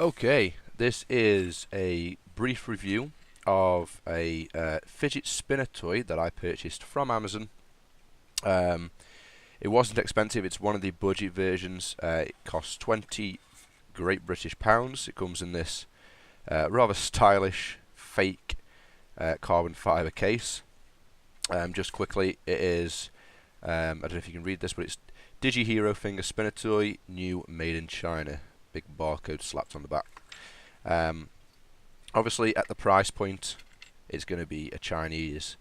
Okay, this is a brief review of a fidget spinner toy that I purchased from Amazon. Um, it wasn't expensive, it's one of the budget versions. It costs 20 Great British pounds. It comes in this rather stylish fake carbon fibre case. Just quickly, it is, I don't know if you can read this, but it's DigiHero Finger Spinner Toy, new, made in China. Big barcode slapped on the back. Obviously, at the price point, it's going to be a Chinese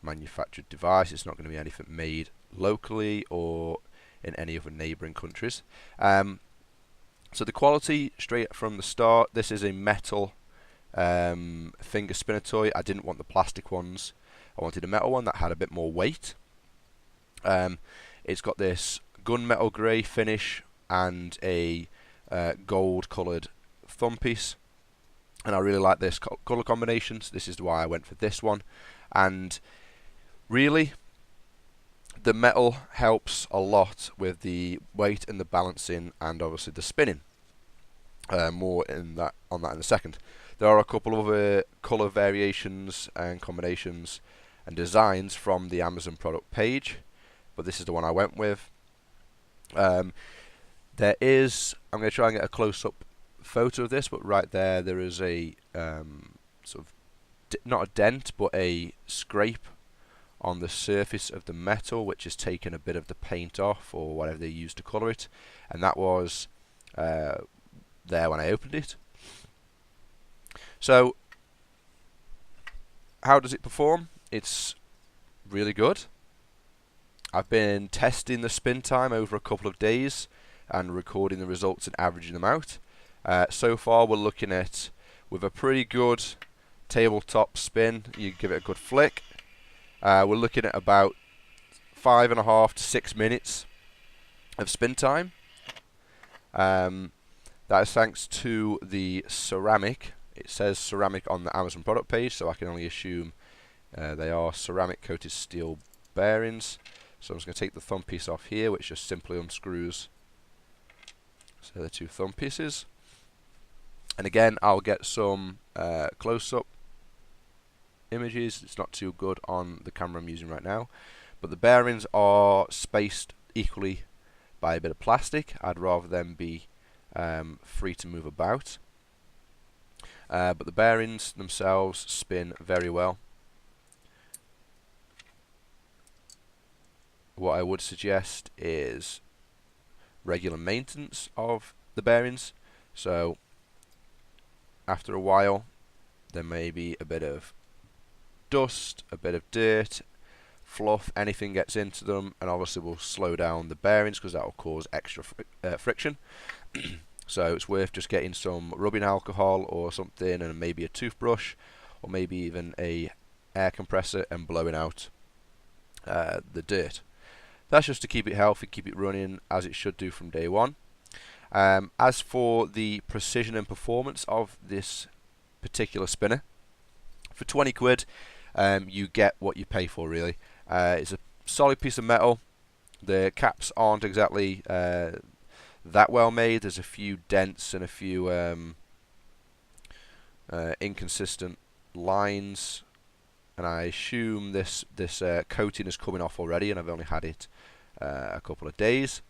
manufactured device. It's not going to be anything made locally or in any other neighbouring countries. So the quality, straight from the start, this is a metal finger spinner toy. I didn't want the plastic ones. I wanted a metal one that had a bit more weight. It's got this gunmetal grey finish and a gold coloured thumb piece, and I really like this colour combinations. This is why I went for this one, and really the metal helps a lot with the weight and the balancing and obviously the spinning. More on that in a second. There are a couple of other colour variations and combinations and designs from the Amazon product page, but this is the one I went with. There is, I'm going to try and get a close-up photo of this, but right there is a sort of, not a dent, but a scrape on the surface of the metal, which has taken a bit of the paint off, or whatever they used to colour it, and that was there when I opened it. So, how does it perform? It's really good. I've been testing the spin time over a couple of days and recording the results and averaging them out. So far we're looking at, with a pretty good tabletop spin, you give it a good flick, we're looking at about 5.5 to 6 minutes of spin time. That is thanks to the ceramic. It says ceramic on the Amazon product page, so I can only assume they are ceramic coated steel bearings. So I'm just going to take the thumb piece off here, which just simply unscrews. So the two thumb pieces. And again, I'll get some close-up images. It's not too good on the camera I'm using right now. But the bearings are spaced equally by a bit of plastic. I'd rather them be free to move about. But the bearings themselves spin very well. What I would suggest is regular maintenance of the bearings. So after a while there may be a bit of dust, a bit of dirt, fluff, anything gets into them, and obviously will slow down the bearings because that will cause extra friction. So it's worth just getting some rubbing alcohol or something, and maybe a toothbrush, or maybe even a air compressor, and blowing out the dirt. That's just to keep it healthy, keep it running as it should do from day one. As for the precision and performance of this particular spinner, for 20 quid you get what you pay for, really. It's a solid piece of metal. The caps aren't exactly that well made. There's a few dents and a few inconsistent lines, and I assume this coating is coming off already, and I've only had it a couple of days.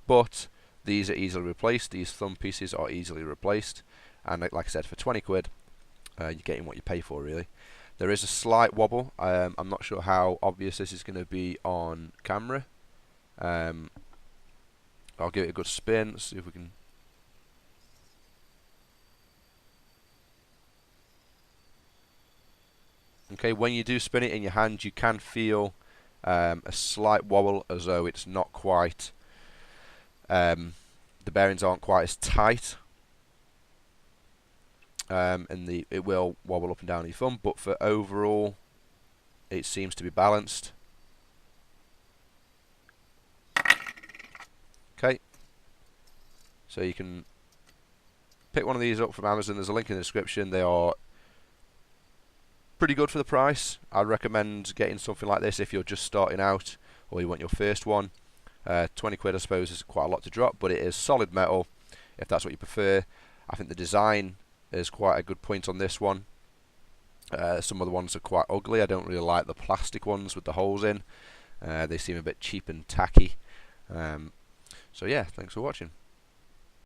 But these are easily replaced. These thumb pieces are easily replaced, and like I said, for 20 quid you're getting what you pay for, really. There is a slight wobble. I'm not sure how obvious this is going to be on camera. I'll give it a good spin. Let's see if we can. Okay, when you do spin it in your hand, you can feel a slight wobble, as though it's not quite, the bearings aren't quite as tight, and it will wobble up and down your thumb, but for overall it seems to be balanced. Okay, so you can pick one of these up from Amazon. There's a link in the description. They are pretty good for the price. I'd recommend getting something like this if you're just starting out or you want your first one. 20 quid I suppose is quite a lot to drop, but it is solid metal if that's what you prefer. I think the design is quite a good point on this one. Some of the ones are quite ugly. I don't really like the plastic ones with the holes in. They seem a bit cheap and tacky. So yeah, thanks for watching.